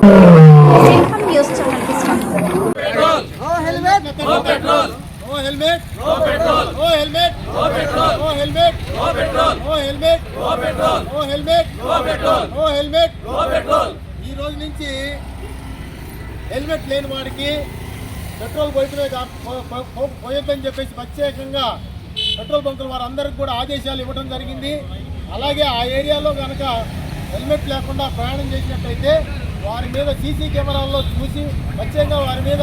News ఛానల్కి స్వాగతం. No helmet no petrol. No helmet no petrol. No helmet no petrol. No helmet no petrol. No helmet no petrol. No helmet no petrol. No helmet no petrol. ఈ రోజు నుంచి helmet లేని వాడికి petrol పోయొద్దని చెప్పేసి ప్రత్యేకంగా petrol బంకుల వారందరికీ కూడా ఆదేశాలు ఇవ్వడం జరిగింది. అలాగే ఆ ఏరియాలో కనుక హెల్మెట్ లేకుండా ప్రయాణం చేసినట్టయితే వారి మీద సీసీ కెమెరాల్లో చూసి ప్రత్యేకంగా వారి మీద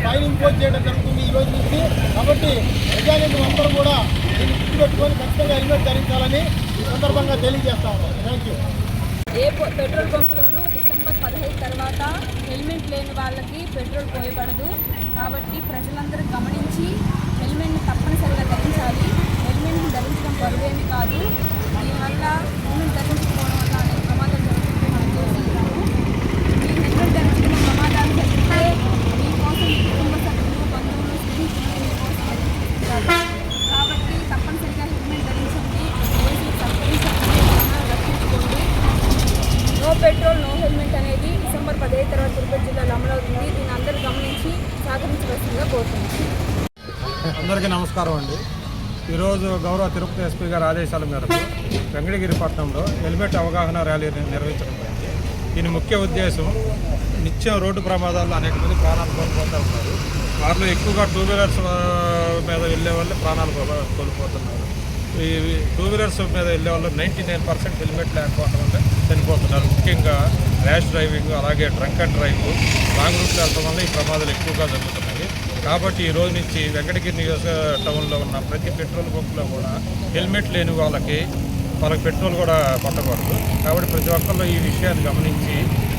ఫైన్ ఇంపోజ్ చేయడం జరుగుతుంది ఈ రోజు నుంచి. కాబట్టి ప్రజానికం అందరూ కూడా దీన్ని గుర్తుపెట్టుకొని ఖచ్చితంగా హెల్మెట్ ధరించాలని ఈ సందర్భంగా తెలియజేస్తా ఉన్నాను. Thank you. ఏ పెట్రోల్ బంకులోనూ డిసెంబర్ 15 తర్వాత హెల్మెట్ లేని వాళ్ళకి పెట్రోల్ పోయబడదు. కాబట్టి ప్రజలందరూ గమనించి హెల్మెట్ని తప్పనిసరిగా ధరించాలి. హెల్మెట్ని ధరించడం బరువేమీ కాదు. దీనివల్ల హెల్మెట్ ధరించకపోవడం వల్ల అనేక ప్రమాదాలు జరుగుతుంది మనం చూస్తున్నాము. ఈ హెల్మెట్ ధరించడం ప్రమాదాలు జరిగితే మీకోసం మీ కుటుంబ సభ్యులు బంధువులు స్నేహితులు మీకోసం ఎదుర్కొంటారు. కాబట్టి తప్పనిసరిగా హెల్మెట్ ధరించండి. పోలీసులు సత్కరించకుండా రక్షించుకోండి. నో పెట్రోల్ నో హెల్మెట్ అనేది డిసెంబర్ 15 తర్వాత తిరుపతి జిల్లాలో అమలవుతుంది. దీన్ని అందరూ గమనించి సహకరించవలసిందిగా కోరుతున్నాను. అందరికీ నమస్కారం అండి. ఈరోజు గౌరవ తిరుపతి ఎస్పీ గారి ఆదేశాల మేరకు వెంకటగిరి పట్టణంలో హెల్మెట్ అవగాహన ర్యాలీ నిర్వహించడం జరిగింది. దీని ముఖ్య ఉద్దేశం నిత్యం రోడ్డు ప్రమాదాల్లో అనేక మంది ప్రాణాలు కోల్పోతూ ఉన్నారు. వారిలో ఎక్కువగా టూ వీలర్స్ మీద వెళ్ళే వాళ్ళు ప్రాణాలు కోల్పోతున్నారు. ఈ టూ వీలర్స్ మీద వెళ్ళే వాళ్ళు 99% హెల్మెట్ లేకపోవడం వల్ల చనిపోతున్నారు. ముఖ్యంగా ర్యాష్ డ్రైవింగ్, అలాగే డ్రంక్ అండ్ డ్రైవ్, లాంగ్ రూట్లో వెళ్ళడం వల్ల ఈ ప్రమాదాలు ఎక్కువగా జరుగుతున్నాయి. కాబట్టి ఈ రోజు నుంచి వెంకటగిరి నియోజక టౌన్లో ఉన్న ప్రతి పెట్రోల్ బంకులో కూడా హెల్మెట్ లేని వాళ్ళకి పెట్రోల్ కూడా కొట్టకూడదు. కాబట్టి ప్రతి ఒక్కళ్ళు ఈ విషయాన్ని గమనించి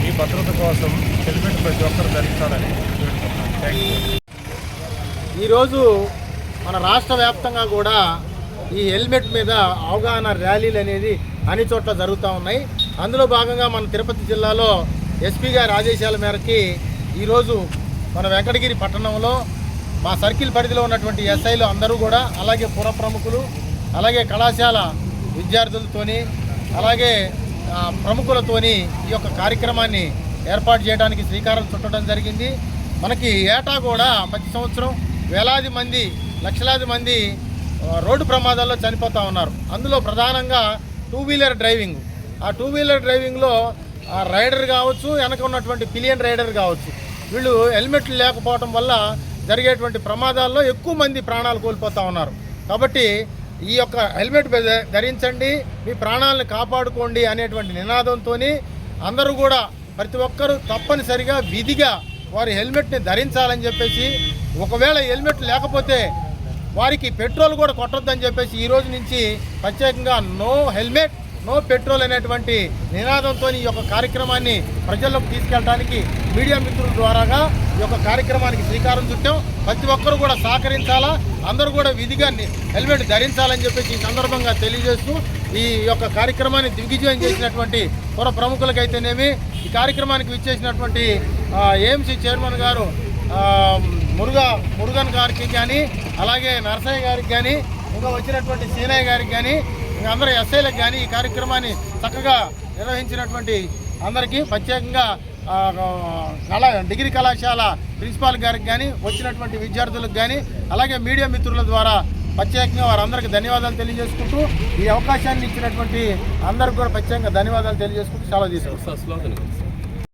ఈ భద్రత కోసం హెల్మెట్ ప్రతి ఒక్కరు ధరించాలని వేడుకుంటున్నాను. Thank you. ఈరోజు మన రాష్ట్ర వ్యాప్తంగా కూడా ఈ హెల్మెట్ మీద అవగాహన ర్యాలీలు అనేది అన్ని చోట్ల జరుగుతూ ఉన్నాయి. అందులో భాగంగా మన తిరుపతి జిల్లాలో ఎస్పీ గారి ఆదేశాల మేరకి ఈరోజు మన వెంకటగిరి పట్టణంలో మా సర్కిల్ పరిధిలో ఉన్నటువంటి ఎస్ఐలు అందరూ కూడా, అలాగే పుర ప్రముఖులు, అలాగే కళాశాల విద్యార్థులతోని, అలాగే ప్రముఖులతోని ఈ యొక్క కార్యక్రమాన్ని ఏర్పాటు చేయడానికి శ్రీకారం చుట్టడం జరిగింది. మనకి ఏటా కూడా ప్రతి సంవత్సరం వేలాది మంది, లక్షలాది మంది రోడ్డు ప్రమాదాల్లో చనిపోతూ ఉన్నారు. అందులో ప్రధానంగా టూ వీలర్ డ్రైవింగ్. ఆ టూ వీలర్ డ్రైవింగ్లో రైడర్ కావచ్చు, వెనక ఉన్నటువంటి పిలియన్ రైడర్ కావచ్చు, వీళ్ళు హెల్మెట్లు లేకపోవడం వల్ల జరిగేటువంటి ప్రమాదాల్లో ఎక్కువ మంది ప్రాణాలు కోల్పోతూ ఉన్నారు. కాబట్టి ఈ యొక్క హెల్మెట్ ధరించండి, మీ ప్రాణాలను కాపాడుకోండి అనేటువంటి నినాదంతో అందరూ కూడా ప్రతి ఒక్కరూ తప్పనిసరిగా విధిగా వారి హెల్మెట్ని ధరించాలని చెప్పేసి, ఒకవేళ హెల్మెట్ లేకపోతే వారికి పెట్రోల్ కూడా కొట్టొద్దని చెప్పేసి ఈ రోజు నుంచి ప్రత్యేకంగా నో హెల్మెట్ నో పెట్రోల్ అనేటువంటి నినాదంతో ఈ యొక్క కార్యక్రమాన్ని ప్రజల్లోకి తీసుకెళ్ళడానికి మీడియా మిత్రుల ద్వారాగా ఈ యొక్క కార్యక్రమానికి శ్రీకారం చుట్టాం. ప్రతి ఒక్కరు కూడా సహకరించాలా, అందరూ కూడా విధిగా హెల్మెట్ ధరించాలని చెప్పేసి ఈ సందర్భంగా తెలియజేస్తూ ఈ యొక్క కార్యక్రమాన్ని దిగ్విజయం చేసినటువంటి పుర ప్రముఖులకైతేనేమి, ఈ కార్యక్రమానికి విచ్చేసినటువంటి ఏఎంసీ చైర్మన్ గారు మురుగన్ గారికి కానీ, అలాగే నరసయ్య గారికి కానీ, ఇంకా వచ్చినటువంటి సీనయ్య గారికి కానీ, ఇంకా అందరూ ఎస్ఐలకు కానీ ఈ కార్యక్రమాన్ని చక్కగా నిర్వహించినటువంటి అందరికీ ప్రత్యేకంగా డిగ్రీ కళాశాల ప్రిన్సిపాల్ గారికి కానీ, వచ్చినటువంటి విద్యార్థులకు కానీ, అలాగే మీడియా మిత్రుల ద్వారా ప్రత్యేకంగా వారందరికీ ధన్యవాదాలు తెలియజేసుకుంటూ ఈ అవకాశాన్ని ఇచ్చినటువంటి అందరికీ కూడా ప్రత్యేకంగా ధన్యవాదాలు తెలియజేసుకుంటూ సెలవు తీసుకుంటాం.